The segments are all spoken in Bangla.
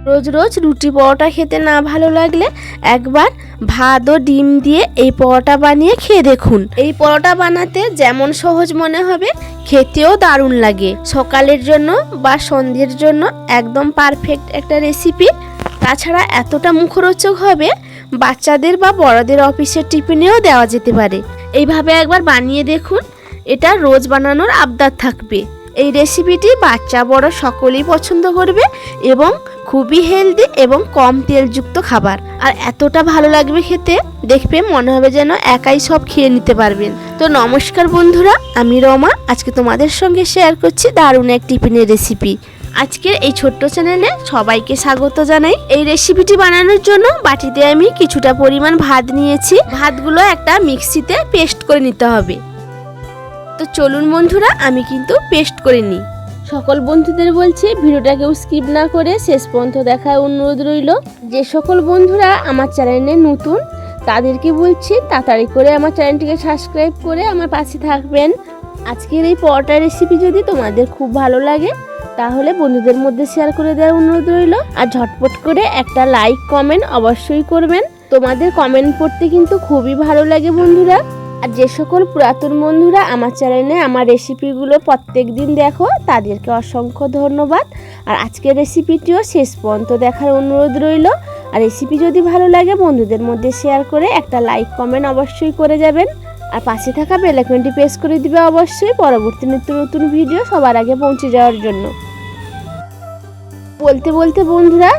রোজ রোজ রুটি পরোটা খেতে না ভালো লাগলে একবার ভাত ও ডিম দিয়ে এই পরোটা বানিয়ে খেয়ে দেখুন। এই পরোটা বানাতে যেমন সহজ মনে হবে, খেতেও দারুণ লাগে। সকালের জন্য বা সন্ধ্যের জন্য একদম পারফেক্ট একটা রেসিপি। তাছাড়া এতটা মুখরোচক হবে, বাচ্চাদের বা বড়দের অফিসের টিফিনেও দেওয়া যেতে পারে। এইভাবে একবার বানিয়ে দেখুন, এটা রোজ বানানোর আবদার থাকবে। এই রেসিপিটি বাচ্চা বড় সকলেই পছন্দ করবে এবং খুবই হেলদি এবং কম তেলযুক্ত খাবার। আর এতটা ভালো লাগবে খেতে, দেখবে মনে হবে যেন একাই সব খেয়ে নিতে পারবেন। তো নমস্কার বন্ধুরা, আমি রমা। আজকে তোমাদের সঙ্গে শেয়ার করছি দারুণ এক টিফিনের রেসিপি। আজকের এই ছোট্ট চ্যানেলে সবাইকে স্বাগত জানাই। এই রেসিপিটি বানানোর জন্য বাটিতে আমি কিছুটা পরিমাণ ভাত নিয়েছি। ভাতগুলো একটা মিক্সিতে পেস্ট করে নিতে হবে। তো চলুন বন্ধুরা, আমি কিন্তু পেস্ট করে নিই। সকল বন্ধুদের বলছি ভিডিওটা কেউ স্কিপ না করে শেষ পর্যন্ত দেখার অনুরোধ রইল। যে সকল বন্ধুরা আমার চ্যানেলে নতুন তাদেরকে বলছি তাড়াতাড়ি করে আমার চ্যানেলটিকে সাবস্ক্রাইব করে আমার পাশে থাকবেন। আজকের এই পরোটা রেসিপি যদি তোমাদের খুব ভালো লাগে তাহলে বন্ধুদের মধ্যে শেয়ার করে দেওয়ার অনুরোধ রইল। আর ঝটপট করে একটা লাইক কমেন্ট অবশ্যই করবেন। তোমাদের কমেন্ট পড়তে কিন্তু খুবই ভালো লাগে বন্ধুরা। আর যে সকল পুরাতন বন্ধুরা আমার চ্যানেলে আমার রেসিপিগুলো প্রত্যেক দিন দেখো তাদেরকে অসংখ্য ধন্যবাদ। আর আজকের রেসিপিটিও শেষ পর্যন্ত দেখার অনুরোধ রইল। আর রেসিপি যদি ভালো লাগে বন্ধুদের মধ্যে শেয়ার করে একটা লাইক কমেন্ট অবশ্যই করে যাবেন। আর পাশে থাকা বেল আইকনটি প্রেস করে দিবে অবশ্যই, পরবর্তী নিত্য নতুন ভিডিও সবার আগে পৌঁছে যাওয়ার জন্য। বলতে বলতে বন্ধুরা,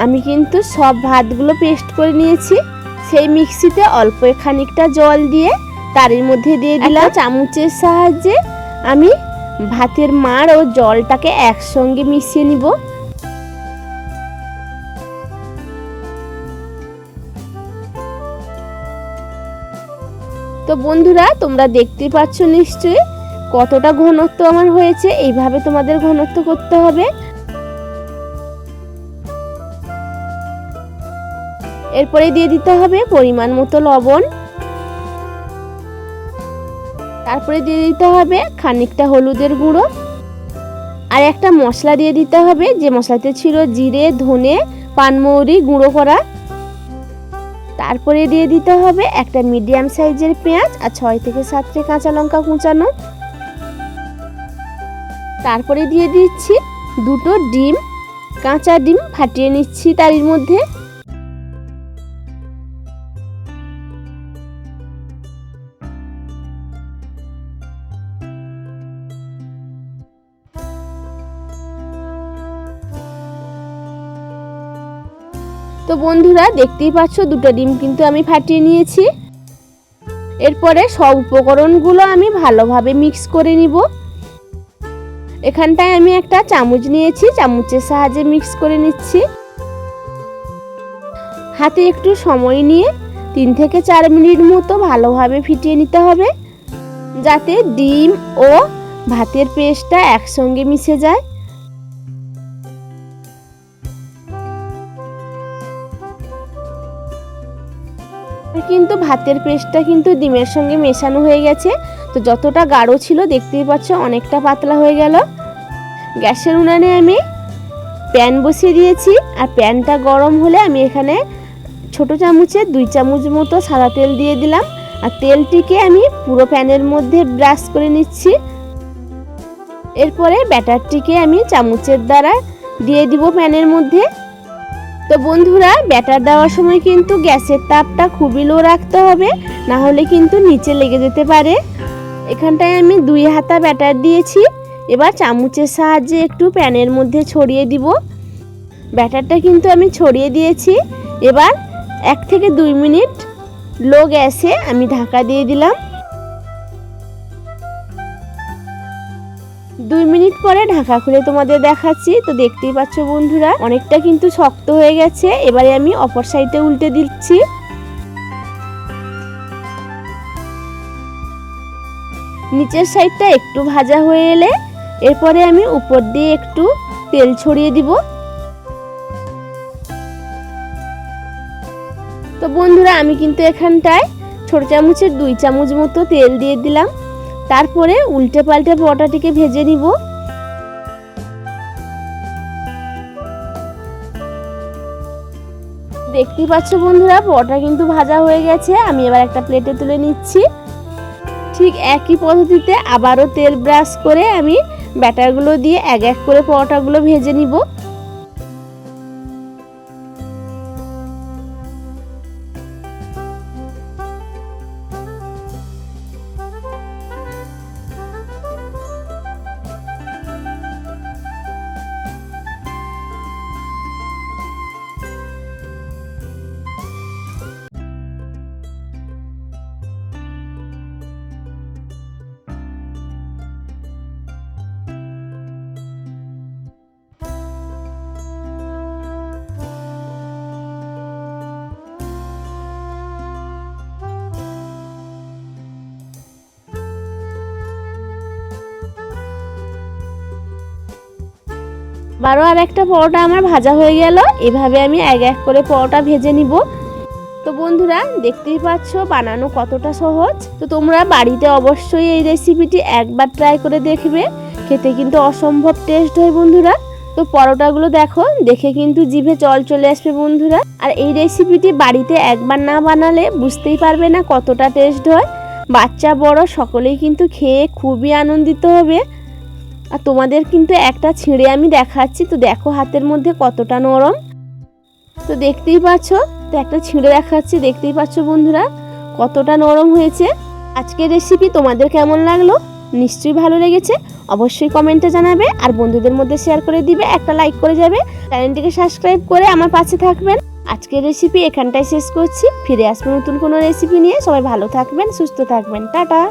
আমি কিন্তু সব ভাতগুলো পেস্ট করে নিয়েছি। সেই মিক্সিতে অল্প খানিকটা জল দিয়ে তারের মধ্যে দিয়ে দিলাম। চামচের সাহায্যে আমি ভাতের মাড় ও জলটাকে একসঙ্গে মিশিয়ে নিব। তো বন্ধুরা, তোমরা দেখতেই পাচ্ছ নিশ্চয়ই কতটা ঘনত্ব আমার হয়েছে। এইভাবে তোমাদের ঘনত্ব করতে হবে। এরপরে দিয়ে দিতে হবে পরিমাণ মতো লবণ। তারপরে দিয়ে দিতে হবে খানিকটা হলুদের গুঁড়ো। আর একটা মশলা দিয়ে দিতে হবে, যে মশলাতে ছিল জিরে, ধনে, পানমৌরি গুঁড়ো করা। তারপরে দিয়ে দিতে হবে একটা মিডিয়াম সাইজের পেঁয়াজ আর 6 থেকে 7টি কাঁচা লঙ্কা কুচানো। তারপরে দিয়ে দিচ্ছি 2টো ডিম, কাঁচা ডিম ফাটিয়ে নিচ্ছি তার মধ্যে। তো বন্ধুরা দেখতেই পাচ্ছ 2টো ডিম কিন্তু আমি ফাটিয়ে নিয়েছি। এরপরে সব উপকরণগুলো আমি ভালোভাবে মিক্স করে নিব। এখানটায় আমি একটা চামচ নিয়েছি, চামচের সাহায্যে মিক্স করে নিচ্ছি। হাতে একটু সময় নিয়ে 3 থেকে 4 মিনিট মতো ভালোভাবে ফিটিয়ে নিতে হবে, যাতে ডিম ও ভাতের পেস্টটা একসঙ্গে মিশে যায়। কিন্তু ভাতের পেস্টটা কিন্তু ডিমের সঙ্গে মেশানো হয়ে গেছে। তো যতটা গাঢ় ছিল দেখতেই পাচ্ছ অনেকটা পাতলা হয়ে গেল। গ্যাসের উনানে আমি প্যান বসিয়ে দিয়েছি। আর প্যানটা গরম হলে আমি এখানে ছোট চামচে 2 চামচ মতো সাদা তেল দিয়ে দিলাম। আর তেলটিকে আমি পুরো প্যানের মধ্যে ব্রাশ করে নিচ্ছি। এরপরে ব্যাটারটিকে আমি চামচের দ্বারা দিয়ে দিব প্যানের মধ্যে। তো বন্ধুরা, ব্যাটার দেওয়ার সময় কিন্তু গ্যাসের তাপটা খুবই লো রাখতে হবে, না হলে কিন্তু নিচে লেগে যেতে পারে। এখানটায় আমি 2 হাতা ব্যাটার দিয়েছি। এবার চামচের সাহায্যে একটু প্যানের মধ্যে ছড়িয়ে দিব। ব্যাটারটা কিন্তু আমি ছড়িয়ে দিয়েছি। এবার 1 থেকে 2 মিনিট লো গ্যাসে আমি ঢাকা দিয়ে দিলাম। 2 মিনিট পরে ঢাকা খুলে তোমাদের দেখাচ্ছি। তো দেখতেই পাচ্ছ বন্ধুরা অনেকটা কিন্তু শক্ত হয়ে গেছে। এবারে আমি অপর সাইডে উল্টে দিচ্ছি। নিচের সাইডটা একটু ভাজা হয়ে এলে এরপরে আমি উপর দিয়ে একটু তেল ছড়িয়ে দিব। তো বন্ধুরা, আমি কিন্তু এখানটায় ছোট চামচের 2 চামচ মতো তেল দিয়ে দিলাম। তারপরে উল্টে পাল্টে পরোটাটিকে ভেজে নিব। দেখতেই পাচ্ছ বন্ধুরা, পরোটা কিন্তু ভাজা হয়ে গেছে। আমি এবার একটা প্লেটে তুলে নিচ্ছি। ঠিক একই পদ্ধতিতে আবারও তেল ব্রাশ করে আমি ব্যাটারগুলো দিয়ে এক এক করে পরোটাগুলো ভেজে নিব। আর একটা পরোটা আমার ভাজা হয়ে গেল। এভাবে আমি এক এক করে পরোটা ভেজে নিব। তো বন্ধুরা, দেখতেই পাচ্ছ বানানো কতটা সহজ। তো তোমরা বাড়িতে অবশ্যই এই রেসিপিটি একবার ট্রাই করে দেখবে, খেতে কিন্তু অসম্ভব টেস্ট হয় বন্ধুরা। তো পরোটাগুলো দেখো, দেখে কিন্তু জিভে জল চলে আসবে বন্ধুরা। আর এই রেসিপিটি বাড়িতে একবার না বানালে বুঝতেই পারবে না কতটা টেস্ট হয়। বাচ্চা বড় সকলেই কিন্তু খেয়ে খুবই আনন্দিত হবে। আর তোমাদের কিন্তু একটা ছিঁড়ে আমি দেখাচ্ছি, তো দেখো হাতের মধ্যে কতটা নরম। তো দেখতেই পাচ্ছ, তো একটা ছিঁড়ে দেখাচ্ছি, দেখতেই পাচ্ছ বন্ধুরা কতটা নরম হয়েছে। আজকের রেসিপি তোমাদের কেমন লাগলো? নিশ্চয়ই ভালো লেগেছে, অবশ্যই কমেন্টে জানাবে। আর বন্ধুদের মধ্যে শেয়ার করে দিবে, একটা লাইক করে যাবে। চ্যানেলটিকে সাবস্ক্রাইব করে আমার পাশে থাকবেন। আজকের রেসিপি এখানটাই শেষ করছি। ফিরে আসবো নতুন কোনো রেসিপি নিয়ে। সবাই ভালো থাকবেন, সুস্থ থাকবেন। টাটা।